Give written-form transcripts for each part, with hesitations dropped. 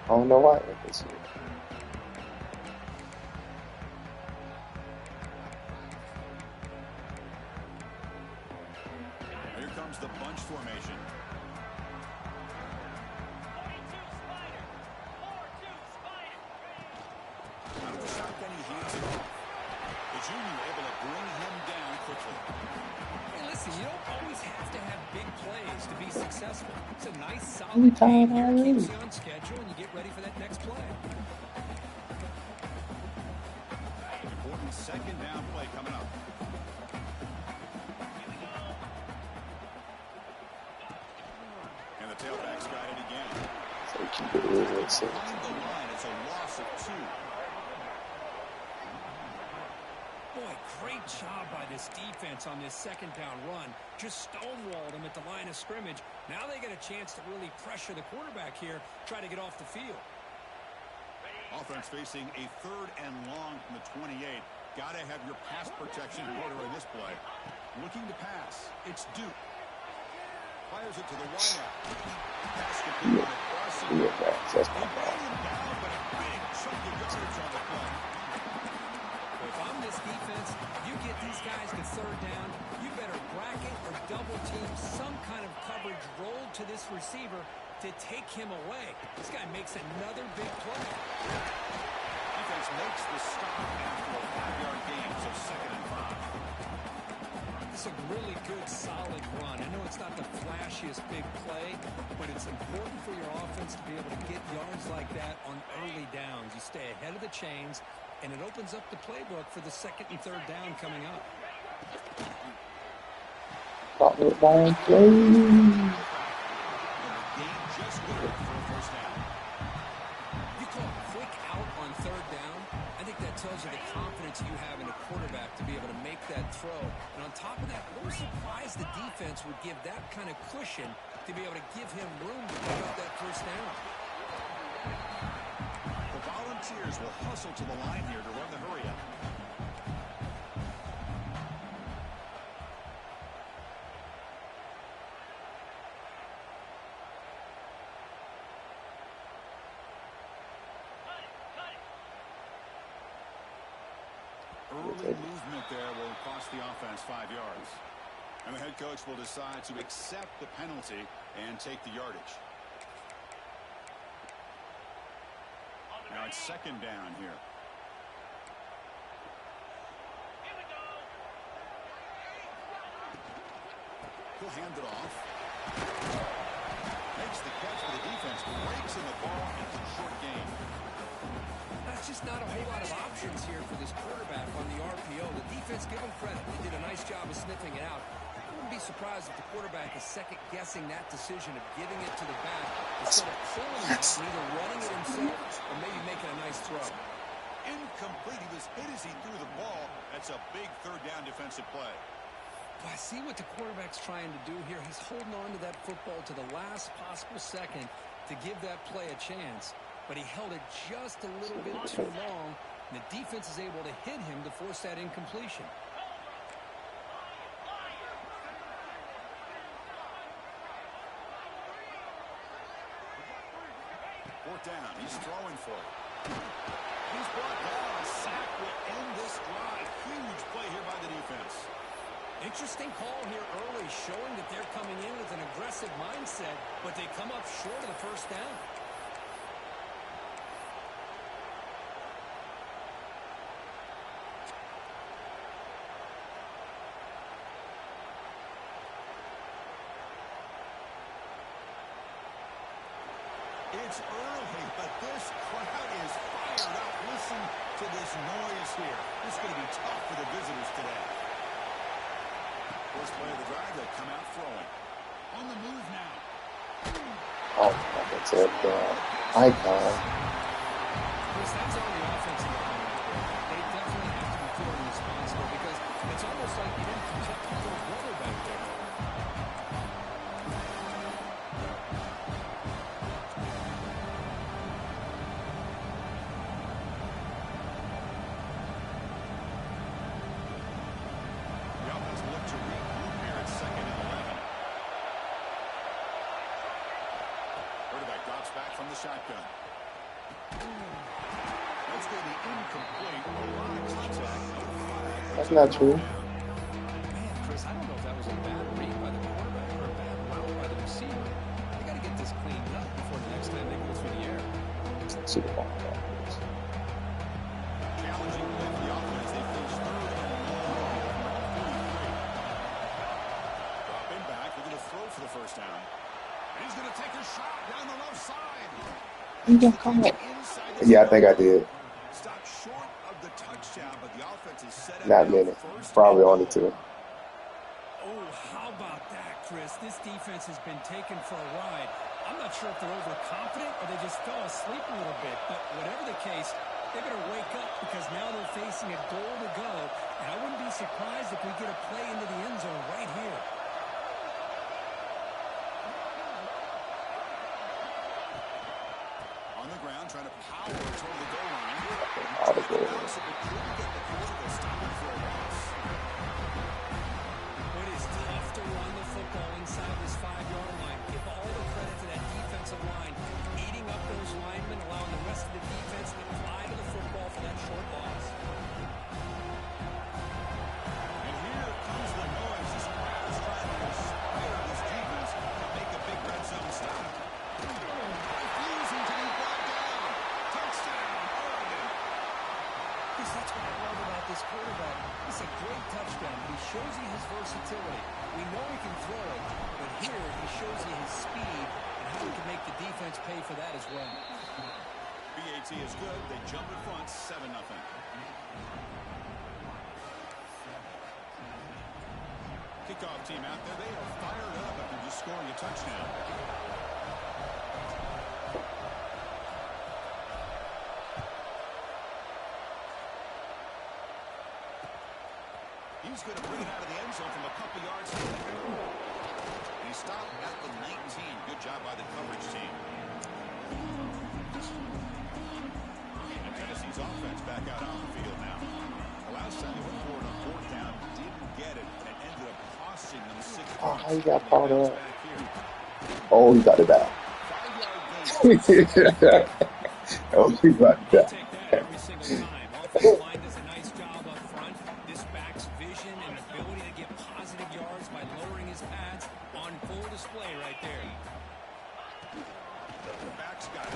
I don't know why it this year. Here comes the bunch formation. Out of the shotgun, he hands it off. The junior able to bring him down quickly. Hey, listen, you don't always have to have big plays to be successful. It's a nice, solid game here. Keeps you on schedule, and you get ready for that next play. Important second down play coming up. And the tailback's got it again. So you keep it really safe. Behind the line, it's a loss of 2. Boy, great job by this defense on this second down run. Just stonewalled them at the line of scrimmage. Now they get a chance to really pressure the quarterback here, try to get off the field. Offense facing a 3rd and long from the 28. Got to have your pass protection in order in this play. Looking to pass. It's Duke. Fires it to the wideout. Pass complete on the crossing. That's my ball. Down, but a big chunk of yards on the play. If I'm this defense, you get these guys to 3rd down, you better bracket or double team some kind of coverage roll to this receiver to take him away. This guy makes another big play. Defense makes the stop after a 5-yard gain, so 2nd and 5. It's a really good, solid run. I know it's not the flashiest big play, but it's important for your offense to be able to get yards like that on early downs. You stay ahead of the chains, and it opens up the playbook for the 2nd and 3rd down coming up. Stop it, Brian, please. Game just good for a 1st down. You call a quick out on 3rd down, I think that tells you the confidence you have in a quarterback to be able to make that throw. And on top of that, a little surprised the defense would give that kind of cushion to be able to give him room to pick up that 1st down. The Volunteers will hustle to the line here to run the hurry-up. Early movement there will cost the offense 5 yards. And the head coach will decide to accept the penalty and take the yardage. Now it's 2nd down here. He'll hand it off. Makes the catch for the defense. Breaks in the ball. It's a short gain. That's just not a whole lot of options here for this quarterback on the RPO. The defense, give them credit. They did a nice job of sniffing it out. I wouldn't be surprised if the quarterback is second-guessing that decision of giving it to the back instead of pulling it and either running it himself or maybe making a nice throw. Incomplete. He was hit as he threw the ball. That's a big 3rd down defensive play. But I see what the quarterback's trying to do here. He's holding on to that football to the last possible second to give that play a chance. But he held it just a little bit too long, and the defense is able to hit him to force that incompletion. 4th down. He's throwing for it. He's brought down. A sack will end this drive. Huge play here by the defense. Interesting call here early, showing that they're coming in with an aggressive mindset, but they come up short of the 1st down. It's early, but this crowd is fired up. Listen to this noise here. This is going to be tough for the visitors today. First play of the drive, they'll come out throwing. On the move now. Oh, that's it. Icon. That's on the offensive line. They definitely have to be feeling responsible because it's almost like you didn't protect your little brother back there. The offense will look to regroup here at 2nd and 11. Quarterback drops back from the shotgun. That's going to be incomplete. A lot of contact. That's not true. Man, Chris, I don't know if that was a bad read by the quarterback or a bad route by the receiver. They got to get this cleaned up before the next time they go through the air. Super Bowl. Challenging play for the offense. They finish third and long. Dropping back. They're going to throw for the first down. And he's going to take a shot down the left side. You don't call it. Yeah, I think I did. Stop short of the touchdown, but the offense is set up. Not many. Probably only 2. Oh, how about that, Chris? This defense has been taken for a ride. I'm not sure if they're overconfident or they just fell asleep a little bit, but whatever the case, they better wake up because now they're facing a goal to go, and I wouldn't be surprised if we get a play into the end zone right here. On the ground, trying to power toward the goal line. All the goal. It is tough to run the football inside this 5-yard line. Give all the credit to that defensive line, eating up those linemen, allowing the rest of the defense to fly to the football for that short loss. And here comes the noise. This crowd is trying to inspire this defense to make a big red zone stop. Refusing to be brought down. Touchdown, Oregon. Because that's what I love about this quarterback. It's a great touchdown, but he shows you his versatility. We know he can throw it, but here he shows you his speed and how he can make the defense pay for that as well. BAT is good. They jump in front, 7-0. Kickoff team out there. They are fired up after just scoring a touchdown. He's going to bring it out of the end zone from a couple yards. And he stopped at the 19. Good job by the coverage team. And Tennessee's offense back out on the field now. The last time they went forward on 4th down, didn't get it, and it ended up costing them 6 points. Oh, how you got caught up? Oh, he got it back. 5-yard gain. Oh, he got it back. Take that every single time. Offensive line does a nice job up front. This back's vision and ability to get positive yards by lowering his pads on full display right there. The back's got it.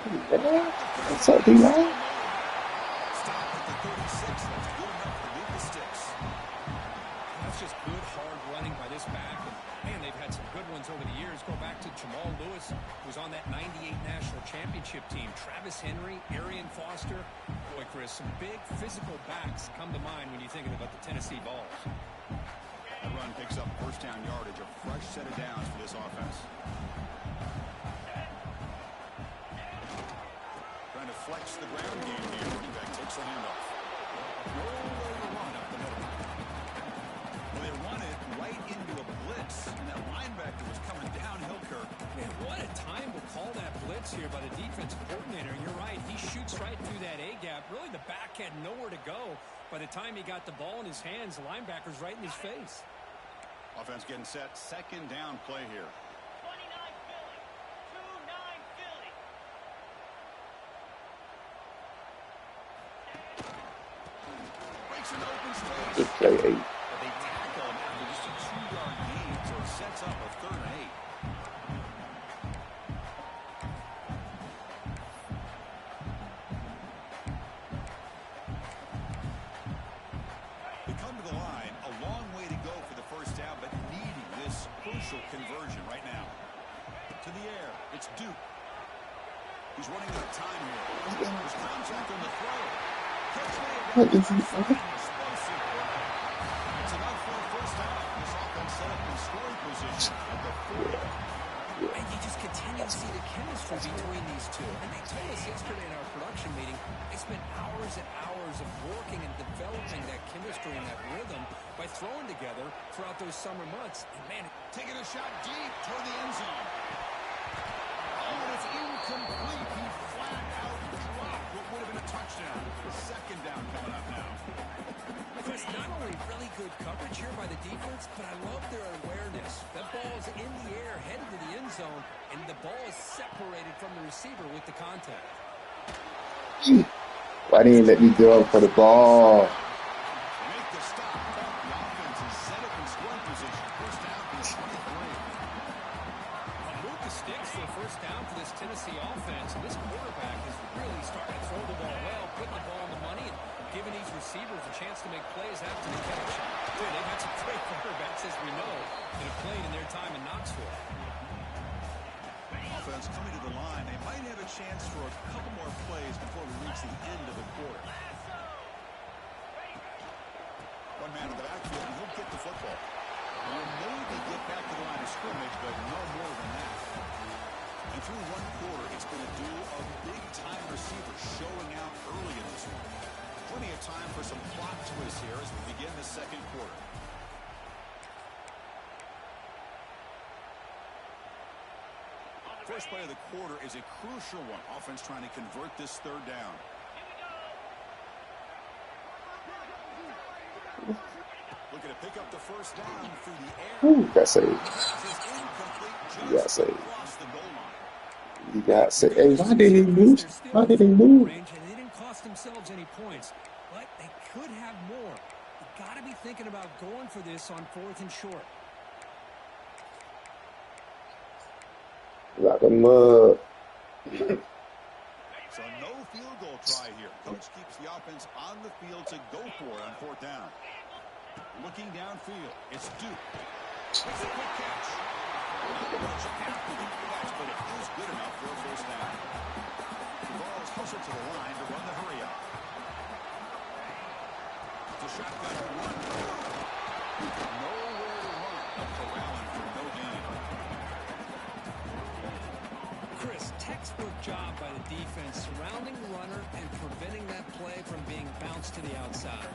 What's up, D-line? Stop at the 36. That's good enough to move the sticks. That's just good, hard running by this back. And, man, they've had some good ones over the years. Go back to Jamal Lewis, who was on that 98 National Championship team. Travis Henry, Arian Foster. Boy, Chris, some big physical backs come to mind when you're thinking about the Tennessee Vols. That run picks up first down yardage. A fresh set of downs for this offense. Trying to flex the ground game here. Running back takes the handoff. Nowhere to run up the middle. Well, they run it right into a blitz, and that linebacker was coming downhill, Kirk. Man, what a time to call that blitz here by the defensive coordinator. And you're right, he shoots right through that A-gap. Really, the back had nowhere to go. By the time he got the ball in his hands, the linebacker's right in his face. Offense getting set. Second down play here. 29 Philly. 2-9 Philly. Breaks an open space. Good play, 8. But they tackle him after just a 2-yard gain, so it sets up a 3rd and 8. We come to the line, a long way to go for the first down, but needing this crucial conversion right now. To the air, it's Duke. He's running out of time here. There's contact on the throw. What is he? It's enough for a first down. This offense set up in scoring position at the 40. And you just continue to see the chemistry between these two. And they told us yesterday in our production meeting, they spent hours and hours of working and developing that chemistry and that rhythm by throwing together throughout those summer months. And man, Taking a shot deep toward the end zone. Oh, it's incomplete. He flat out dropped what would have been a touchdown. Second down coming up now. Chris, not only really good coverage here by the defense, but I love their awareness. That ball is in the air, headed to the end zone, and the ball is separated from the receiver with the contact. Why didn't you let me go up for the ball? Make the stop. The offense is set up in scoring position. First down for the 23. Move the sticks for a first down for this Tennessee offense. This quarterback is really starting to throw the ball well, putting the ball on the money, and giving these receivers a chance to make plays after the catch. Dude, they've had some great quarterbacks, as we know, that have played in their time in Knoxville. Offense coming to the line. They might have a chance for a couple more plays before we reach the end of the quarter. One man in the backfield, and he'll get the football. Will maybe get back to the line of scrimmage, but no more than that. And through one quarter, it's been a duel of big-time receivers showing out early in this one. Plenty of time for some plot twists here as we begin the second quarter. First play of the quarter is a crucial one. Offense trying to convert this third down. Looking to pick up the first down through the air. Ooh, got saved. You got saved. You got saved. Hey, why did he lose? Why did he lose? And they didn't cost themselves any points, but they could have more. You got to be thinking about going for this on 4th and short. Like a mug. So no field goal try here. Coach keeps the offense on the field to go for it on 4th down. Looking downfield, it's Duke. It's a quick catch. Not much after the catch, but it is good enough for a first down. The ball is closer to the line to run the hurry up. It's a shotgun run. Nowhere to run. Up to Allen for no gain. Chris, textbook job by the defense surrounding the runner and preventing that play from being bounced to the outside.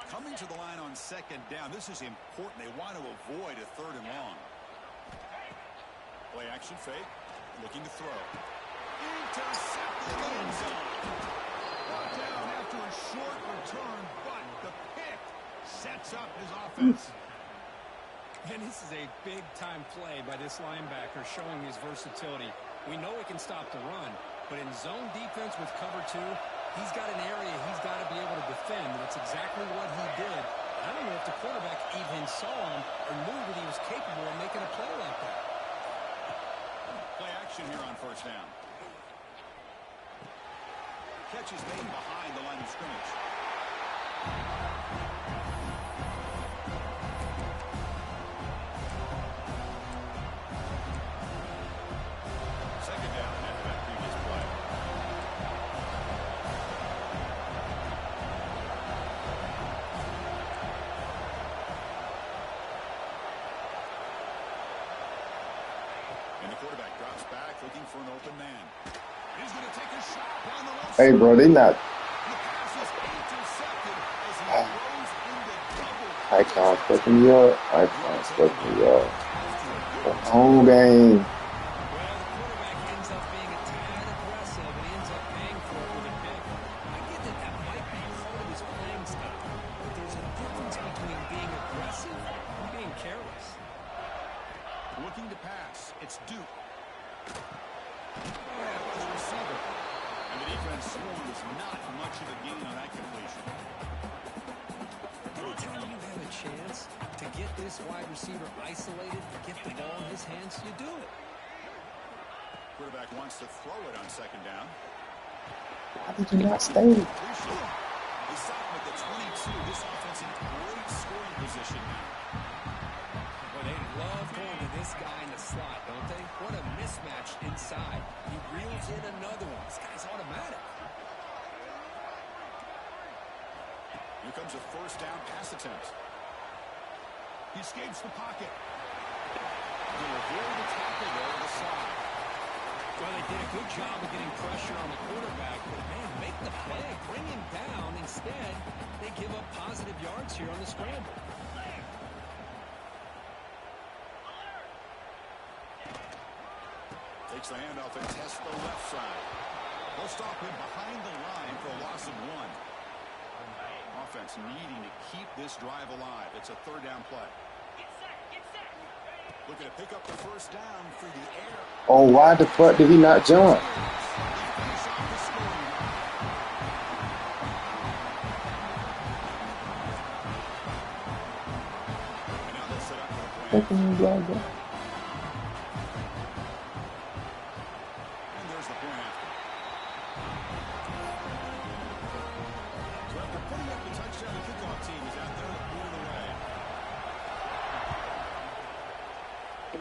Coming to the line on 2nd down. This is important. They want to avoid a 3rd and long. Play action fake. Looking to throw. Intercepted in the end zone. Brought down after a short return, but the pick sets up his offense. And this is a big-time play by this linebacker showing his versatility. We know he can stop the run, but in zone defense with cover 2, he's got an area he's got to be able to defend, and that's exactly what he did. I don't know if the quarterback even saw him or knew that he was capable of making a play like that. Play action here on 1st down. Catch is made behind the line of scrimmage. Second down after that previous play. And the quarterback drops back looking for an open man. He's going to take a shot down the left Hey, side. bro, they not. The pass is intercepted as he throws into double. Icon's fucking me up. Icon's fucking me up. The whole game. Well, the quarterback ends up being a tad aggressive, and he ends up paying for it with a pick. I get that that might be part of his playing style, but there's a difference between being aggressive and being careless. Looking to pass. It's Duke. By the receiver. And the defense swarms not much of a gain on that completion. Anytime you have a chance to get this wide receiver isolated, get the ball in his hands, you do it. Quarterback wants to throw it on 2nd down. Why did you not stay? They stop him at the 22. This offense in great scoring position now. Well, they love going to this guy in the slot, don't they? What a mismatch inside. He reels in another one. This guy's automatic. Here comes a first down pass attempt. He escapes the pocket. He'll avoid the tackle there to the side. Well, they did a good job of getting pressure on the quarterback, but man, make the play, bring him down. Instead, they give up positive yards here on the scramble. Takes the handoff and tests the left side. They'll stop him behind the line for a loss of 1. Offense needing to keep this drive alive. It's a 3rd down play. Get set, get set. Looking to pick up the first down through the air. Oh, why the fuck did he not jump? They finish off the scoring drive. And now they'll set up for the play. Fucking blah, blah. And there's the point after. So after putting up the touchdown, the kickoff team is out there to boot it away.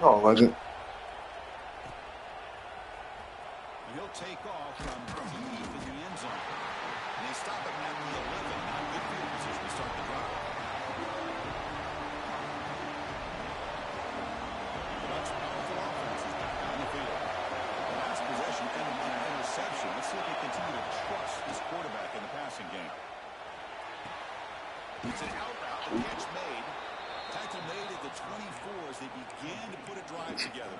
No, it wasn't. And he'll take off from deep in the end zone. And they stop him at the 11. Not good field position to start the drive. The Bucs' powerful offense is back on the field. The last possession ended in an interception. Let's see if they continue to trust this quarterback in the passing game. It's an out route, the catch made. Tackle made at the 24 as they began to put a drive together.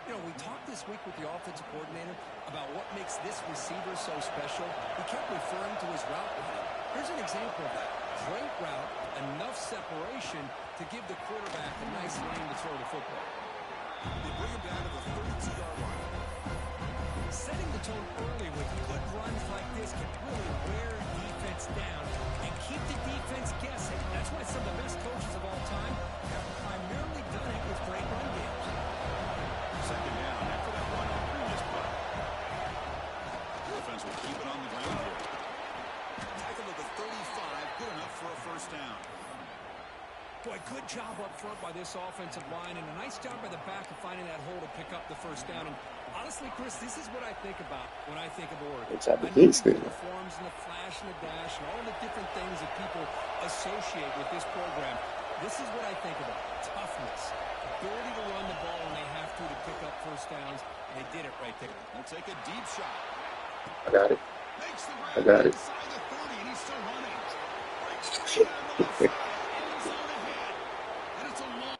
You know, we talked this week with the offensive coordinator about what makes this receiver so special. He kept referring to his route running. Here's an example of that. Great route, enough separation to give the quarterback a nice lane to throw the football. They bring him down to the 32-yard line. Setting the tone early with good runs like this can really wear defense down and keep the defense guessing. That's why some of the best coaches of all time have primarily done it with great run games. Second down after that run on the previous play. The defense will keep it on the ground here. Tackle to the 35, good enough for a first down. Boy, good job up front by this offensive line, and a nice job by the back of finding that hole to pick up the first down. And honestly, Chris, this is what I think about when I think of Oregon. It's at the I know Kings Stadium. the forms and the flash and the dash and all the different things that people associate with this program. This is what I think about. Toughness. Ability to run the ball when they have to pick up first downs. And they did it right there. They'll take a deep shot. I got it. Makes the I got it. inside the 30, and he's still running. Breaks free on the left side. End zone ahead. And it's a long...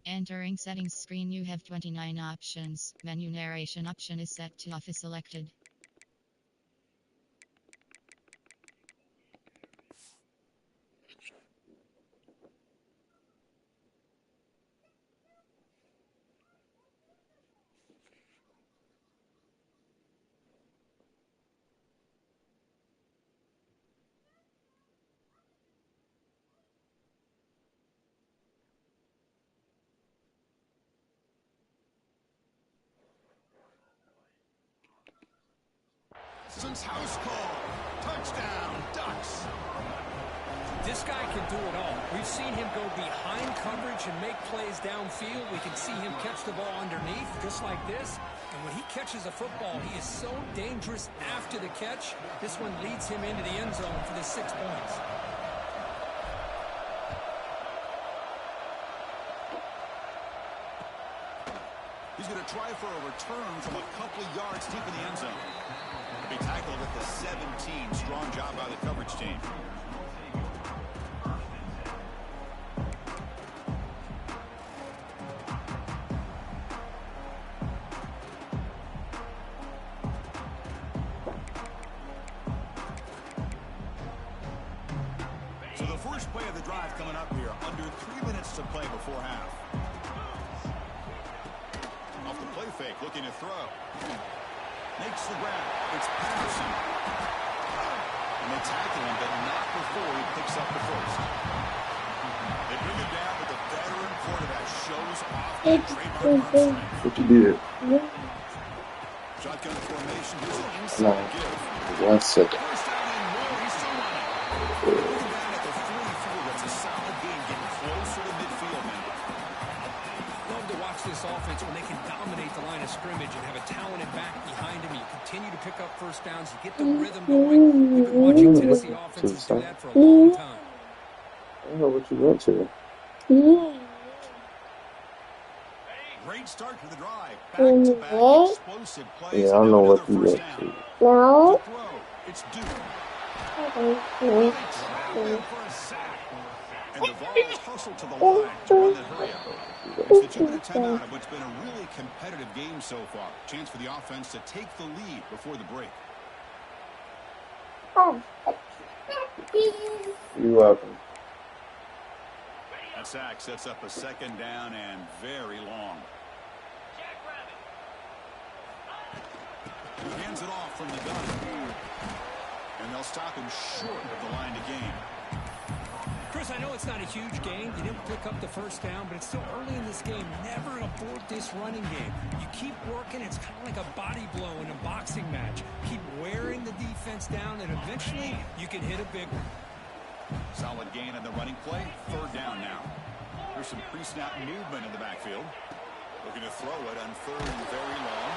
Entering settings screen, you have 29 options. Menu narration option is set to off is selected. Since house call. Touchdown, Ducks. This guy can do it all. We've seen him go behind coverage and make plays downfield. We can see him catch the ball underneath, just like this. And when he catches a football, he is so dangerous after the catch. This one leads him into the end zone for the 6 points. He's going to try for a return from a couple of yards deep in the end zone. He'll be tackled at the 17. Strong job by the coverage team. So the first play of the drive coming up here. Under 3 minutes to play before half. Off the play fake, looking to throw. Makes the grab. It's Patterson. And they tackle him, but not before he picks up the first. They bring him down, but the veteran quarterback shows off the trademark arm strength. What you did? Shotgun formation. Here's an No. inside give. 1 second. First down and more. He's still running. Looking down at the 44. That's a solid game, getting closer to midfield now. Love to watch this offense when they can dominate the line of scrimmage and have a talented back behind him. You continue to pick up first downs. You get the rhythm going. We've been watching Tennessee offenses do that for a long time. I don't know what you went to. Great start to the drive. Back-to-back explosive plays. Yeah, I don't know Now what another you first went down. to. To throw. It's Duke. They travel him for a sack. And the Vols hustle to the line to run that hurry up. It's the 2-minute timeout of what's been a really competitive game so far. Chance for the offense to take the lead before the break. You're welcome. That sack sets up a second down and very long. He hands it off from the gun. And they'll stop him short of the line to gain. Chris, I know it's not a huge gain. You didn't pick up the first down, but it's still early in this game. Never abort this running game. You keep working. It's kind of like a body blow in a boxing match. Keep wearing the defense down, and eventually you can hit a big one. Solid gain on the running play. Third down now. There's some pre-snap movement in the backfield. Looking to throw it on third and very long.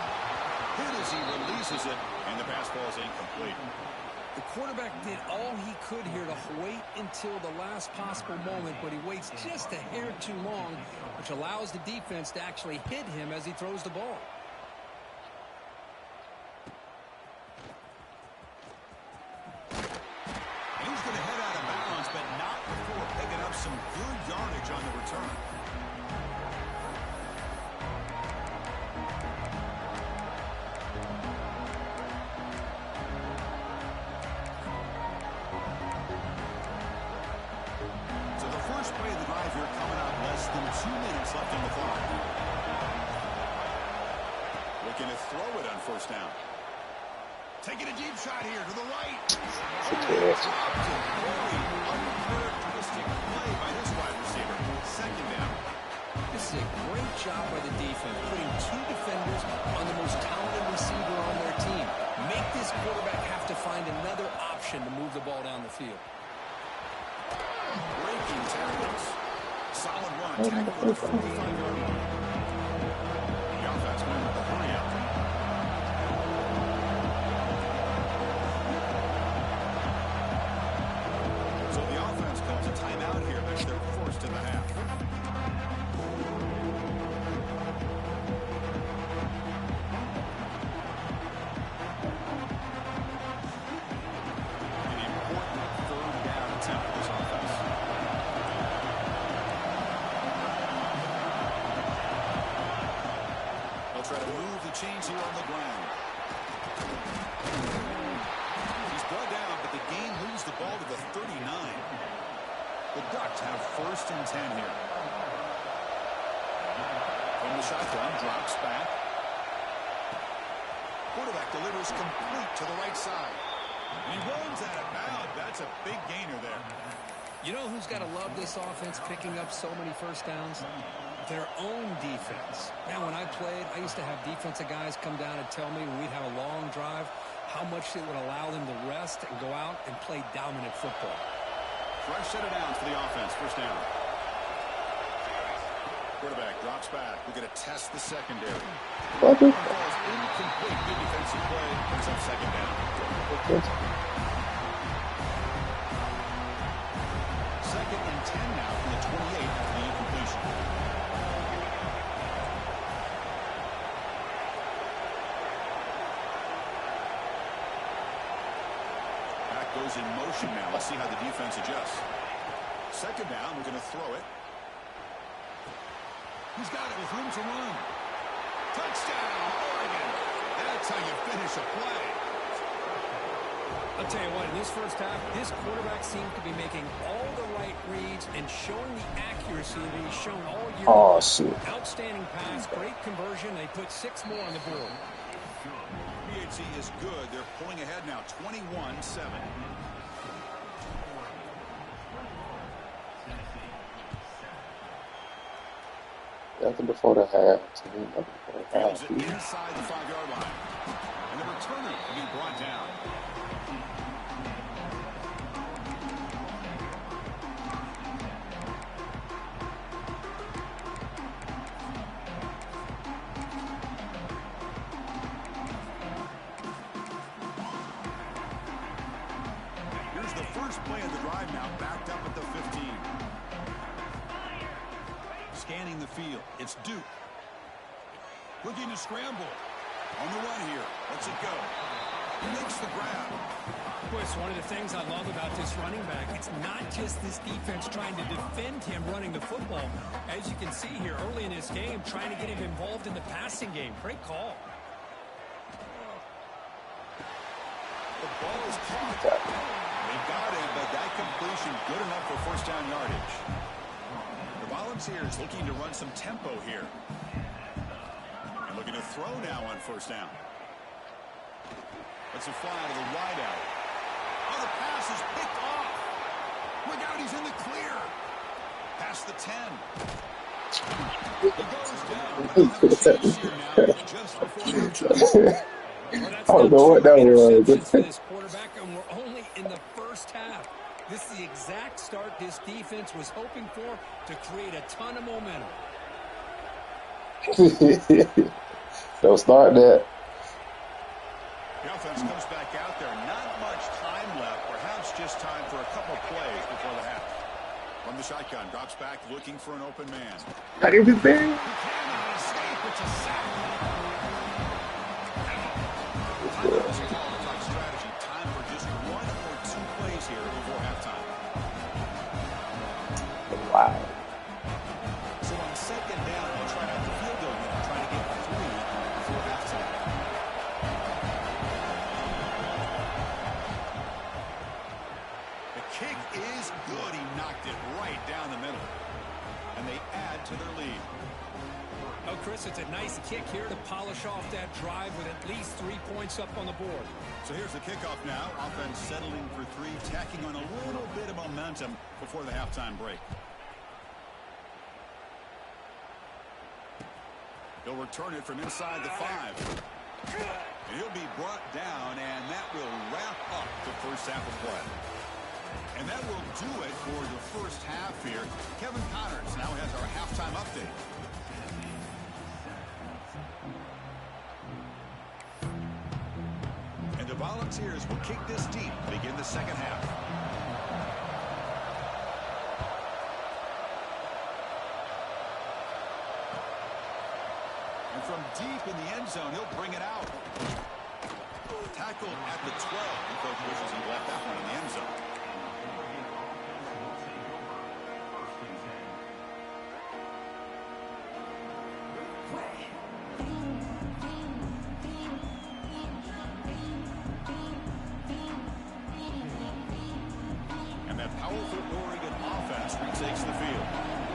Hit as he releases it, and the pass ball is incomplete. The quarterback did all he could here to wait until the last possible moment, but he waits just a hair too long, which allows the defense to actually hit him as he throws the ball. He's going to head out of bounds, but not before picking up some good yardage on the return. Play of the drive here coming out less than 2 minutes left on the clock. Looking to throw it on first down. Taking a deep shot here to the right. Very uncharacteristic play by this wide receiver. Second down. This is a great job by the defense, putting two defenders on the most talented receiver on their team. Make this quarterback have to find another option to move the ball down the field. Breaking tackles. Solid run. Tackle for the 45-yard line. The offense went with the hurry out. So the offense calls a timeout here. That's their first in the half. Try to move the chains here on the ground. He's brought down, but the game moves the ball to the 39. The Ducks have first and 10 here. From the shotgun, drops back. Quarterback delivers complete to the right side. And he runs out of bounds. That's a big gainer there. You know who's got to love this offense picking up so many first downs? Their own defense. Now, when I played, I used to have defensive guys come down and tell me when we'd have a long drive how much it would allow them to rest and go out and play dominant football. Fresh set of downs for the offense. First down. Quarterback drops back. We're going to test the secondary. Ball's incomplete. Good defensive play. Brings up second down. Second and 10 now from the 28 after the incompletion. Goes in motion now. Let's see how the defense adjusts. Second down, we're going to throw it. He's got it with room to run. Touchdown, Oregon. That's how you finish a play. I'll tell you what, in this first half, this quarterback seemed to be making all the right reads and showing the accuracy that he's shown all year. Oh, shit. Outstanding pass, great conversion. They put 6 more on the board. PHC is good. They're pulling ahead now, 21-7. Nothing before the half. Nothing before the half. Inside the 5-yard line. And the returner will be brought down. The first play of the drive now backed up at the 15. Scanning the field. It's Duke. Looking to scramble. On the run here. Lets it go. He makes the grab. Boy, it's one of the things I love about this running back. It's not just this defense trying to defend him running the football. As you can see here early in this game, trying to get him involved in the passing game. Great call. The Ball is caught. They got him, but that completion good enough for first down yardage. The Volunteers looking to run some tempo here. And looking to throw now on first down. Let's a fly to the wide out. Oh, the pass is picked off. Look out, he's in the clear. Past the 10. He goes down. Just before Well, that's I don't not know what two that was. interceptions for this quarterback, and we're only in the first half. This is the exact start this defense was hoping for to create a ton of momentum. Don't start that. The offense comes back out there. Not much time left. Perhaps just time for a couple plays before the half. From the shotgun, drops back looking for an open man. Not even there. He cannot escape. It's a sack. Timeout is a call to talk strategy. Time for just one or two plays here before halftime. Wow. So on second down, they'll try out the field goal unit, trying to get 3 before halftime. The kick is good. He knocked it right down the middle. And they add to their lead. Oh, Chris, it's a nice kick here to polish off that drive with at least 3 points up on the board. So here's the kickoff now. Offense settling for 3, tacking on a little bit of momentum before the halftime break. He'll return it from inside the 5. And he'll be brought down, and that will wrap up the first half of play. And that will do it for the first half here. Kevin Connors now has our halftime update. And the Volunteers will kick this deep to begin the second half. And from deep in the end zone, he'll bring it out. Tackled at the 12. The coach wishes he left that one in the end zone. And that powerful Oregon offense retakes the field.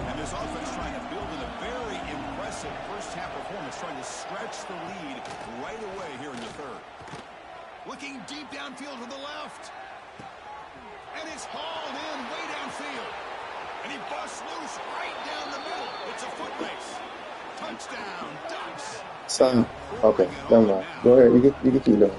And this offense trying to build in a very impressive first half performance, trying to stretch the lead right away here in the third. Looking deep downfield to the left. And it's hauled in way downfield. And he busts loose right down the middle. It's a foot race. Touchdown, Ducks. Son. Okay, never mind. Go ahead. You can keep going.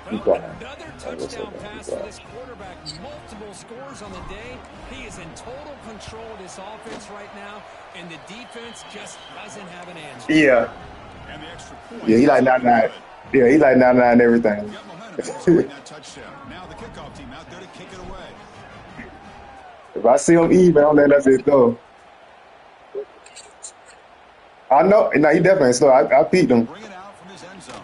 Be Well, quiet. another I will say touchdown that. Be pass for quiet. this quarterback. Multiple scores on the day. He is in total control of this offense right now, and the defense just doesn't have an answer. Yeah. And the extra point. Yeah, he like 99. Yeah, he like 99 everything. Got momentum scoring that touchdown. Now the kickoff team out there to kick it away. If I see him even, I'm letting that bitch go. I know. No, he definitely slow. I peeked him. Bring it out from his end zone.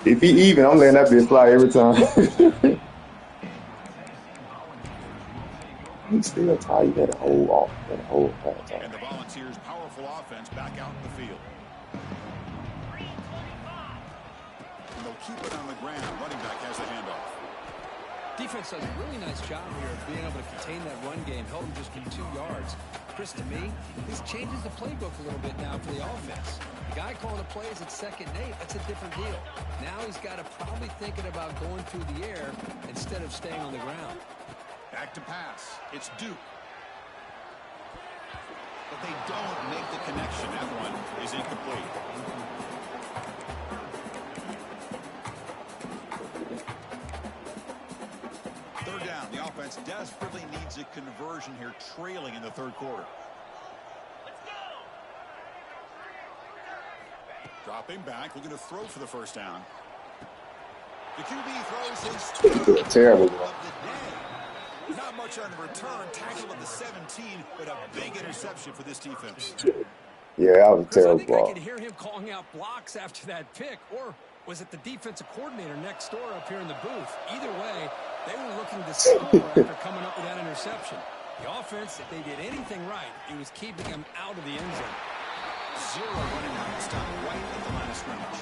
If he even, I'm letting that bitch fly every time. He still tired. You got a whole off. Got a whole pass And the Volunteers' powerful offense back out in the field. And they'll keep it on the ground. Running back has the handoff. Defense does a really nice job here of being able to contain that run game, held him just from 2 yards. Chris, to me, this changes the playbook a little bit now for the offense. The guy calling the plays at 2nd and 8, that's a different deal. Now he's got to probably thinking about going through the air instead of staying on the ground. Back to pass. It's Duke. But they don't make the connection. That one is incomplete. Third down. The offense desperately needs a conversion here, trailing in the third quarter. Dropping back, looking to throw for the first down. The QB throws his on. Terrible, of bro. the day. Not much on the return. Tackled at the 17, but a big interception for this defense. Yeah, that was a Chris, I terrible think I ball. could hear him calling out blocks after that pick, or was it the defensive coordinator next door up here in the booth? Either way, they were looking to score after coming up with that interception. The offense, if they did anything right, it was keeping them out of the end zone. 0 running route. Stop right at the line of scrimmage.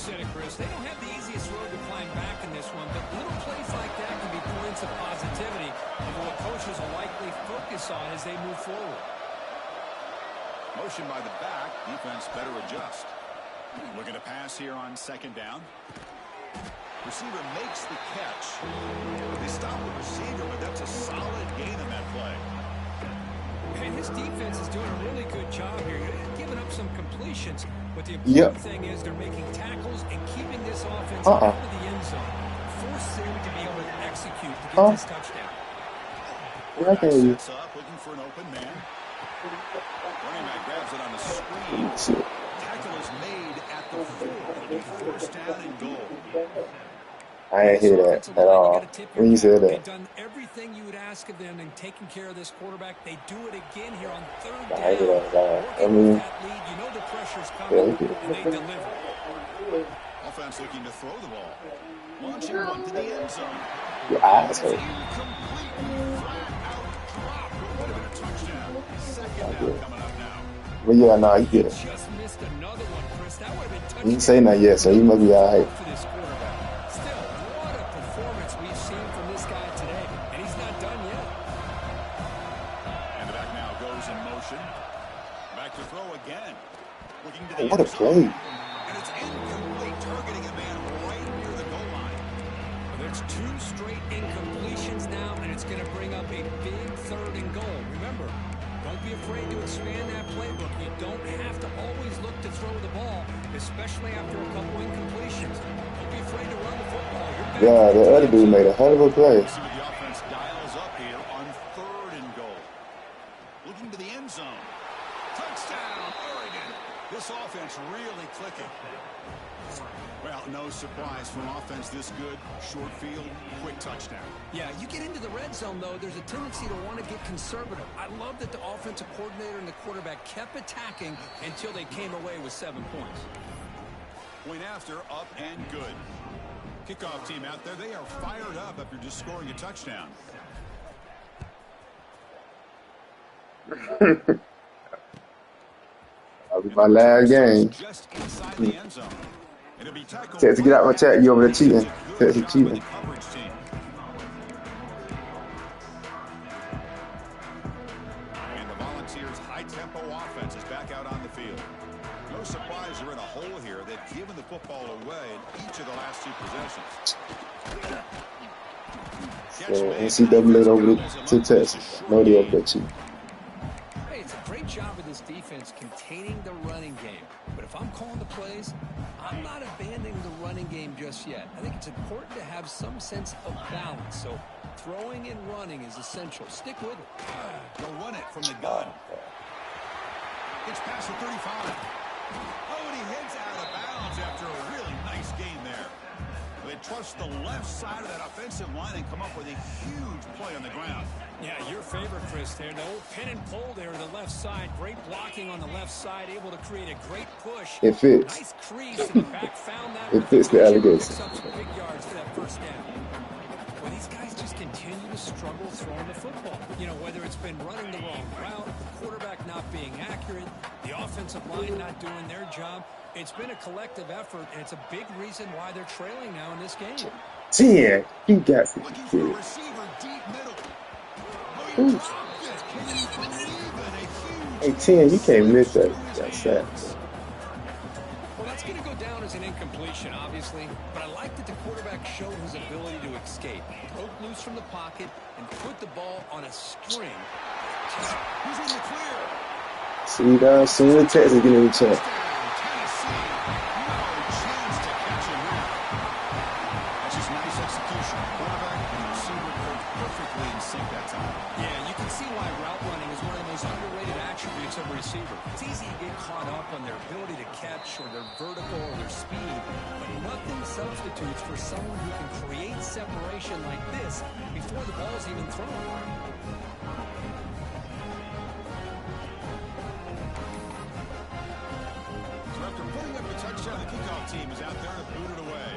said it, Chris. They don't have the easiest road to climb back in this one, but little plays like that can be points of positivity of what coaches will likely focus on as they move forward. Motion by the back. Defense better adjust. Looking to pass here on second down. Receiver makes the catch. They stop the receiver, but that's a solid gain on that play. And this defense is doing a really good job here. They're giving up some completions, but the important thing is they're making tackles and keeping this offense out of the end zone. Force them to be able to execute to get this touchdown. Sets up, looking for an open man. Running back grabs it on the screen. Tackle is made at the 4. First down and goal. I ain't hear that at all when you said that. They've done everything you would ask of them in taking care of this quarterback. They do it again here on third down. I hear that at all. I mean, you know the pressure's coming, and they deliver. Offense looking to throw the ball. Launching one to the end zone. your eyes hurt. But yeah, nah, you get it. Just missed another one, Chris. That would have been He touchdown. didn't say nothing yet, so he must be all right. For this quarterback. Still, what a performance we've seen from this guy today, and he's not done yet. And the back now goes in motion. Back to throw again. Looking to the What a end zone. play. And it's incomplete, targeting a man right near the goal line. There's 2 straight incompletions now, and it's going to bring up a big third and goal. Remember, don't be afraid to expand that playbook. You don't have to always look to throw the ball, especially after a couple incompletions. Don't be afraid to run the football. Yeah, the other dude made a hell of a play. See what the offense dials up here on third and goal. Looking to the end zone. Touchdown, Oregon. This offense really clicking. Well, no surprise from offense this good. Short field, quick touchdown. Yeah, you get into the red zone, though, there's a tendency to want to get conservative. I love that the offensive coordinator and the quarterback kept attacking until they came away with 7 points. Point after, up and good. Kickoff team out there, they are fired up after just scoring a touchdown. That'll be my last game. Just inside the end zone. It'll be tackled. Text, get out my chat. You over there cheating. Text, you cheating. Coverage team. And the Volunteers' high-tempo offense is back out on the field. No surprise they're in a hole here. They've given the football away in each of the last 2 possessions. So NCAA over to Texas. No deal over there cheating. Hey, it's a great job of this defense containing the running game. But if I'm calling the plays, I'm not abandoning the running game just yet. I think it's important to have some sense of balance. So throwing and running is essential. Stick with it. They'll run it from the gun. It's past the 35. Oh, and he heads out of bounds after a really nice gain there. They trust the left side of that offensive line and come up with a huge play on the ground. Yeah, your favorite, Chris, there. The old pin and pull there to the left side. Great blocking on the left side, able to create a great push. It fits. Nice crease in the back, found that. It fits the allegation. Picks up some big yards for that first down. Well, these guys just continue to struggle throwing the football. You know, whether it's been running the wrong route, the quarterback not being accurate, the offensive line not doing their job. It's been a collective effort, and it's a big reason why they're trailing now in this game. 10. You got Looking it. for a receiver deep middle. Oh, he Ooh. dropped it. Can you believe it? A huge Hey, 10, you can't miss that. That's sad. Well, that's going to go down as an incompletion, obviously, but I like that the quarterback showed his ability to escape. Broke loose from the pocket and put the ball on a string. He's in the clear. See, down soon as Texas get in the chat. Tennessee, no chance to catch him here. That's just nice execution. Quarterback and receiver worked perfectly in sync that time. Yeah, you can see why route running is one of the most underrated attributes of a receiver. It's easy to get caught up on their ability to catch or their vertical or their speed, but nothing substitutes for someone who can create separation like this before the ball's even thrown. So after putting up a touchdown, the kickoff team is out there to boot it away.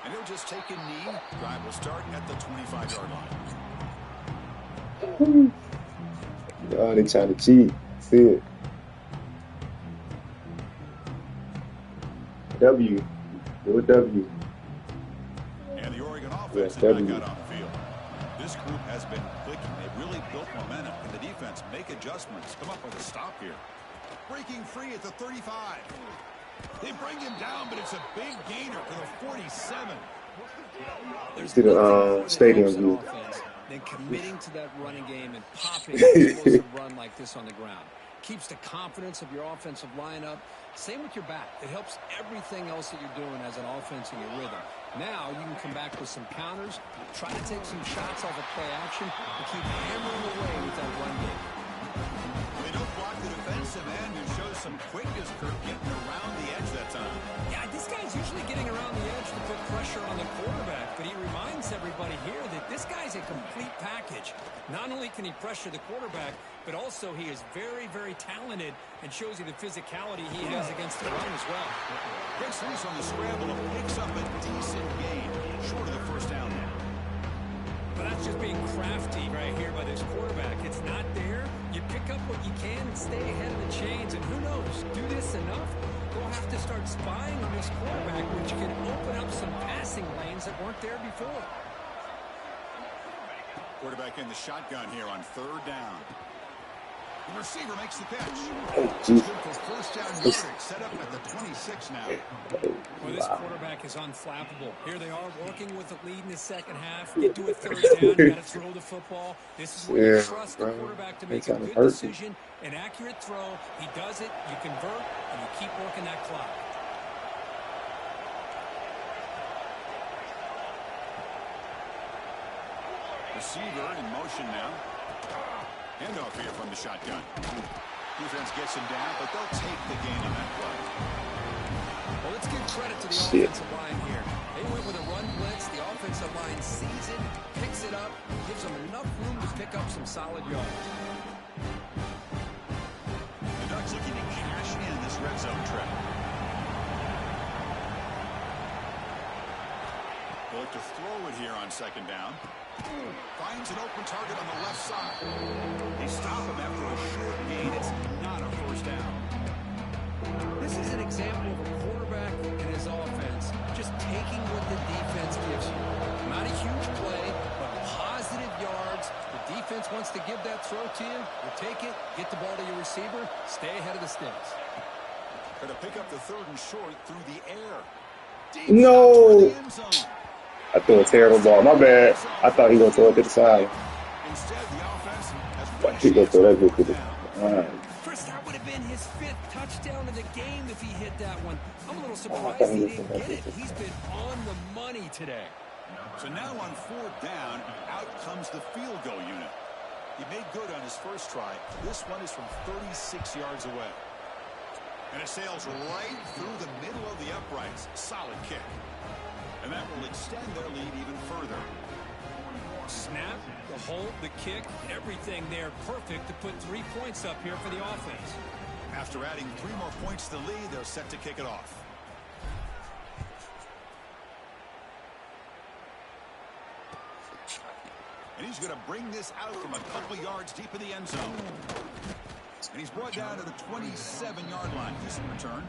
And he'll just take a knee. Drive will start at the 25-yard line. Oh, they trying to cheat. See it. W. Do a W. And the Oregon Yes, offense is back W. out on the field. This group has been clicking. They've really built momentum. And the defense make adjustments. Come up with a stop here. Breaking free at the 35. They bring him down, but it's a big gainer for the 47. There's See the nothing more that stadium helps an view. offense than committing to that running game and popping an explosive run like this on the ground. Keeps the confidence of your offensive lineup. Same with your back. It helps everything else that you're doing as an offense in your rhythm. Now you can come back with some counters, try to take some shots off of play action, and keep hammering away with that run game. They don't block the defensive end who shows some quickness, Kirk, getting around the edge that time. Yeah, this guy's usually getting around the edge to put pressure on the quarterback, but he reminds everybody here that this guy's a complete package. Not only can he pressure the quarterback, but also he is very, very talented and shows you the physicality he has against the run as well. Breaks loose on the scramble and picks up a decent gain, short of the first down now. But that's just being crafty right here by this quarterback. It's not there. You pick up what you can and stay ahead of the chains. And who knows, do this enough, they'll have to start spying on this quarterback, which can open up some passing lanes that weren't there before. Quarterback in the shotgun here on third down. The receiver makes the catch. Oh, geez. Good for first down yardage, set up at the 26 now. Well, this quarterback is unflappable. Here they are working with a lead in the second half. Get to a third down, you got to throw the football. This is where you trust the quarterback to make a good decision, an accurate throw. He does it, you convert, and you keep working that clock. Receiver in motion now. Handoff here from the shotgun. Defense gets him down, but they'll take the gain on that play. Well, let's give credit to the offensive line here. They went with a run blitz. The offensive line sees it, picks it up, gives them enough room to pick up some solid yards. The Ducks looking to cash in this red zone trap. They'll look to throw it here on second down. Finds an open target on the left side. They stop him after a short gain. It's not a first down. This is an example of a quarterback and his offense just taking what the defense gives you. Not a huge play, but positive yards. The defense wants to give that throw to you. You take it, get the ball to your receiver, stay ahead of the sticks. Going to pick up the third and short through the air. Deep No. the end zone. I threw a terrible ball. My bad. I thought he was going to throw it to the side. Instead, the offense has But he going to throw that bit to the side. Chris, that would have been his 5th touchdown of the game if he hit that one. I'm a little Oh, I surprised thought he he was didn't gonna get it. hit it. He's been on the money today. So now on fourth down, out comes the field goal unit. He made good on his first try. This one is from 36 yards away. And it sails right through the middle of the uprights. Solid kick. And that will extend their lead even further. Snap, the hold, the kick, everything there perfect to put 3 points up here for the offense. After adding 3 more points to the lead, they're set to kick it off. And he's going to bring this out from a couple yards deep in the end zone. And he's brought down to the 27-yard line. Decent return.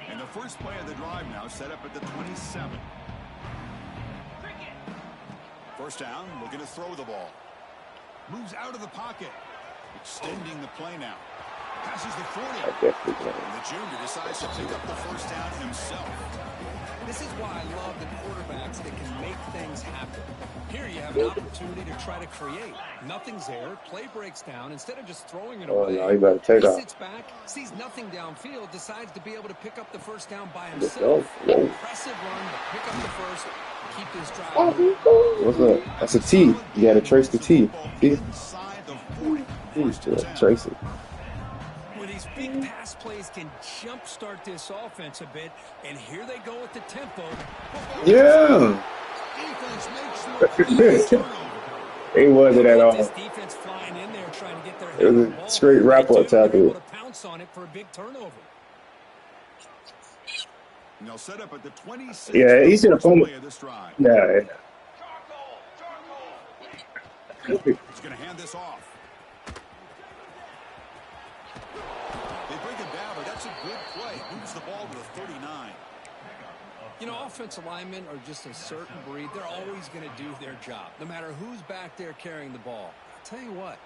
And the first play of the drive now set up at the 27. First down, looking to throw the ball. Moves out of the pocket. Extending the play now. Passes the 40. And the junior decides to pick up the first down himself. This is why I love the quarterbacks that can make things happen. Here you have an opportunity to try to create. Nothing's there. Play breaks down. Instead of just throwing it away, no, he better take off. sits back, sees nothing downfield, decides to be able to pick up the first down by himself. Impressive run to pick up the first, keep this drive moving. What's up? That's a T. You got to trace the T. See? Inside the 40. Trace it. Well, these big pass plays can jumpstart this offense a bit, and here they go with the tempo. Yeah. Defense makes the turnover. It wasn't at With this all. defense flying in there trying to get their It hand on was the a ball, straight what wrap do? up They're able tackle. to pounce on it for a big turnover. And they'll set up at the 26 Yeah, for the he's in a first fumble. play of this drive. Yeah, He's going to hand this off. They break it down, but that's a good play. Moves the ball to the 39. You know, offensive linemen are just a certain breed. They're always going to do their job, no matter who's back there carrying the ball. I'll tell you what,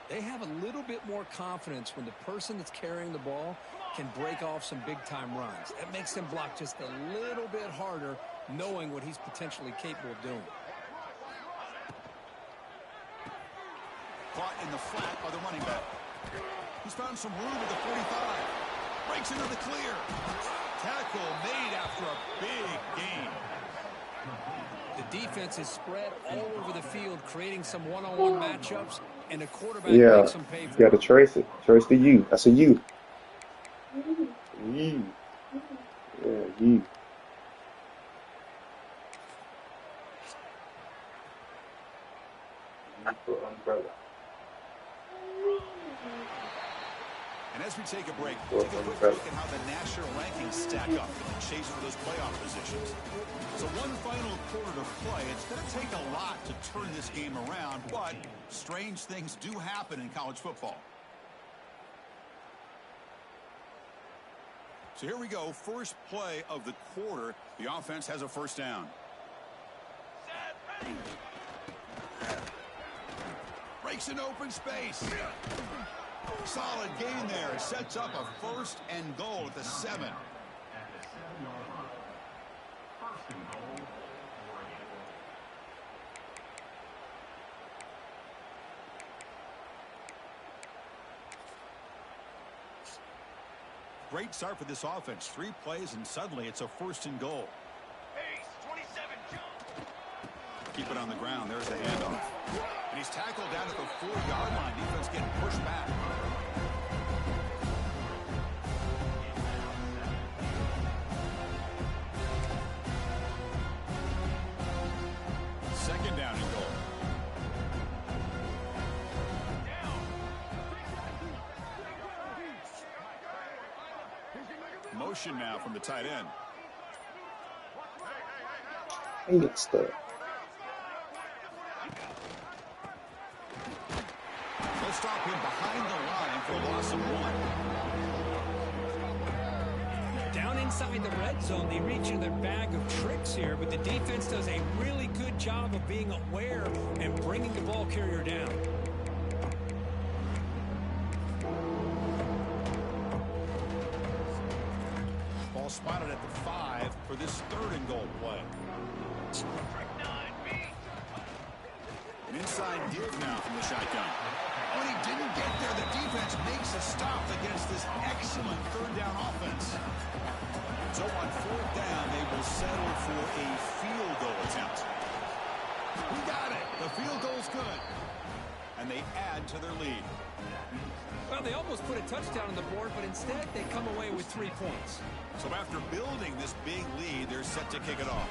they have a little bit more confidence when the person that's carrying the ball can break off some big-time runs. That makes them block just a little bit harder, knowing what he's potentially capable of doing. Caught in the flat by the running back. He's found some room at the 45. Breaks into the clear. Tackle made after a big gain. The defense is spread all over the field, creating some one-on-one matchups, and the quarterback yeah. makes them pay You for got to it. trace it. Trace the U. That's a U. U. Yeah, U. Umbrella. And as we take a break, Or take a quick umbrella. look at how the national rankings stack up in the chase for those playoff positions. So one final quarter to play. It's going to take a lot to turn this game around, but strange things do happen in college football. So here we go. First play of the quarter. The offense has a first down. Breaks an open space. Solid gain there. It sets up a first and goal at the 7. Great start for this offense. 3 plays, and suddenly it's a first and goal. Keep it on the ground. There's the handoff. And he's tackled down at the 4-yard line. Defense getting pushed back. Second down and goal. Motion now from the tight end. He gets stuck. They'll stop him behind the line for a loss of 1. Down inside the red zone, they reach in their bag of tricks here, but the defense does a really good job of being aware and bringing the ball carrier down. Ball spotted at the 5 for this third and goal play. An inside give now from the shotgun. When he didn't get there, the defense makes a stop against this excellent third down offense. So on fourth down, they will settle for a field goal attempt. We got it. The field goal's good. And they add to their lead. Well, they almost put a touchdown on the board, but instead they come away with 3 points. So after building this big lead, they're set to kick it off.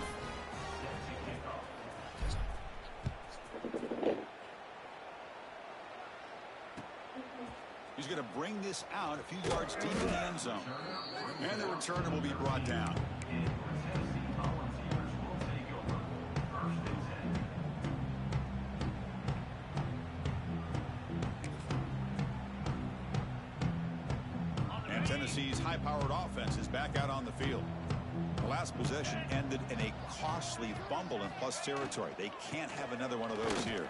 He's going to bring this out a few yards deep in the end zone. And the returner will be brought down. And Tennessee's high-powered offense is back out on the field. The last possession ended in a costly fumble in plus territory. They can't have another one of those here.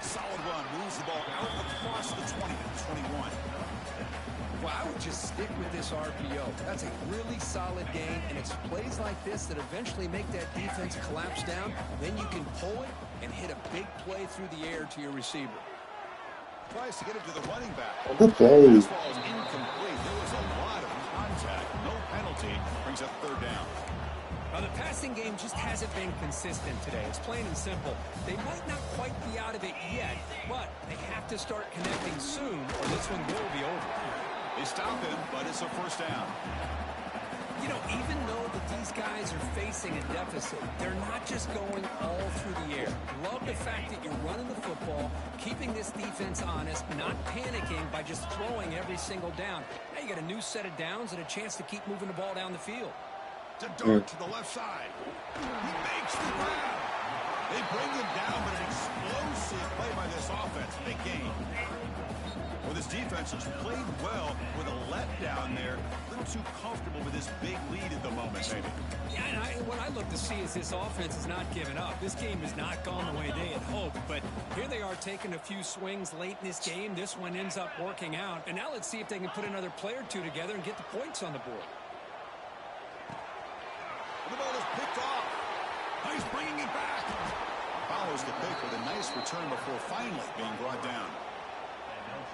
Solid run, moves the ball out across the 20 to 21. Well, I would just stick with this RPO. That's a really solid game, and it's plays like this that eventually make that defense collapse down. Then you can pull it and hit a big play through the air to your receiver. Tries to get it to the running back. Good play. Pass ball is incomplete. There was a lot of contact. No penalty. Brings up third down. Now, the passing game just hasn't been consistent today. It's plain and simple. They might not quite be out of it yet, but they have to start connecting soon, or this one will be over. They stop him, but it's a first down. You know, even though that these guys are facing a deficit, they're not just going all through the air. Love the fact that you're ball, keeping this defense honest, not panicking by just throwing every single down. Now you got a new set of downs and a chance to keep moving the ball down the field. To dart to the left side. He makes the grab. They bring him down, but an explosive play by this offense. Big game. Well, this defense has played well with a letdown there. A little too comfortable with this big lead at the moment, maybe. Yeah, and what I look to see is this offense is not giving up. This game has not gone the way they had hoped, but here they are taking a few swings late in this game. This one ends up working out, and now let's see if they can put another play or two together and get the points on the board. The ball is picked off. He's bringing it back. Follows the pick with a nice return before finally being brought down.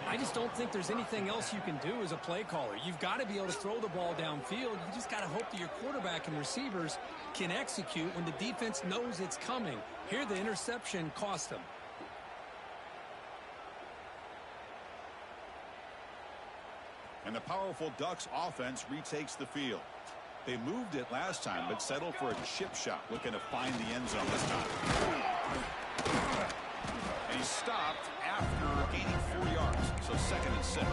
I just don't think there's anything else you can do as a play caller. You've got to be able to throw the ball downfield. You just got to hope that your quarterback and receivers can execute when the defense knows it's coming. Here, the interception cost them. And the powerful Ducks offense retakes the field. They moved it last time, but settled for a chip shot, looking to find the end zone this time. And he stopped after gaining 4 yards, so 2nd and 6.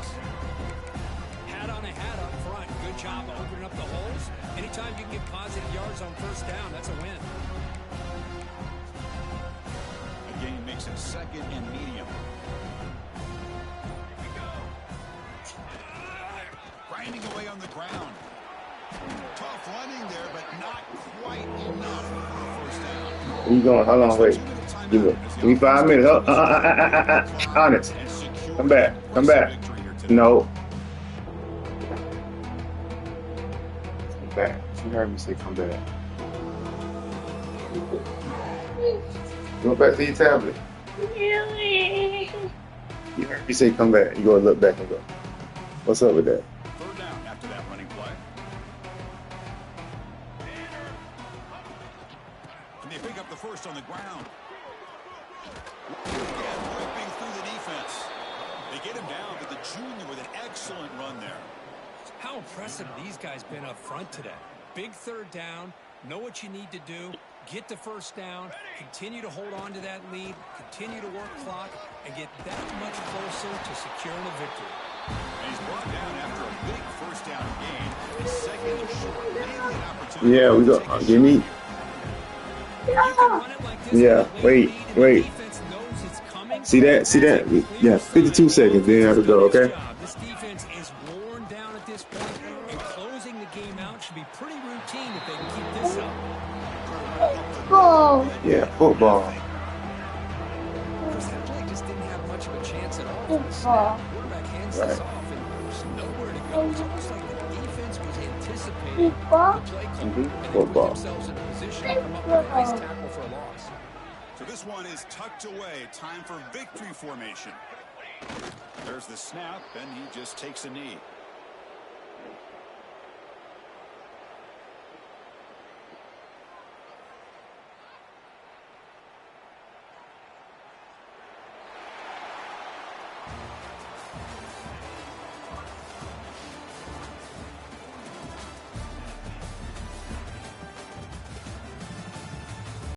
Hat on a hat up front. Good job of opening up the holes. Anytime you can get positive yards on first down, that's a win. The game makes it 2nd and medium. Grinding away on the ground. Tough running there, but not quite enough for the first down. Where you going? How long? Wait. Give me 5 minutes. Honest. Come back. Come back. No. Come back. You heard me say come back. Go back to your tablet. You heard me say come back. You go look back and go. What's up with that? Third down after that running play. And they pick up the first on the ground. Again, ripping through the defense. They get him down, but the junior with an excellent run there. How impressive these guys been up front today. Big third down, know what you need to do, get the first down, continue to hold on to that lead, continue to work clock, and get that much closer to securing a victory. And he's brought down after a big first down gain. And 2nd and short, maybe an opportunity. Yeah, we go. Give me. Yeah, wait. See that? See that? Yeah, 52 seconds. Then you have to go, okay? This defense is worn down at this point, and closing the game out should be pretty routine if they can keep this up. Yeah, football. That play just didn't have much of a chance at all. The quarterback hands this off, and there's nowhere to go. It's almost like the defense was anticipating the play call, and they put themselves in a position to come up with a nice tackle for a loss. So this one is tucked away. Time for victory formation. There's the snap, and he just takes a knee.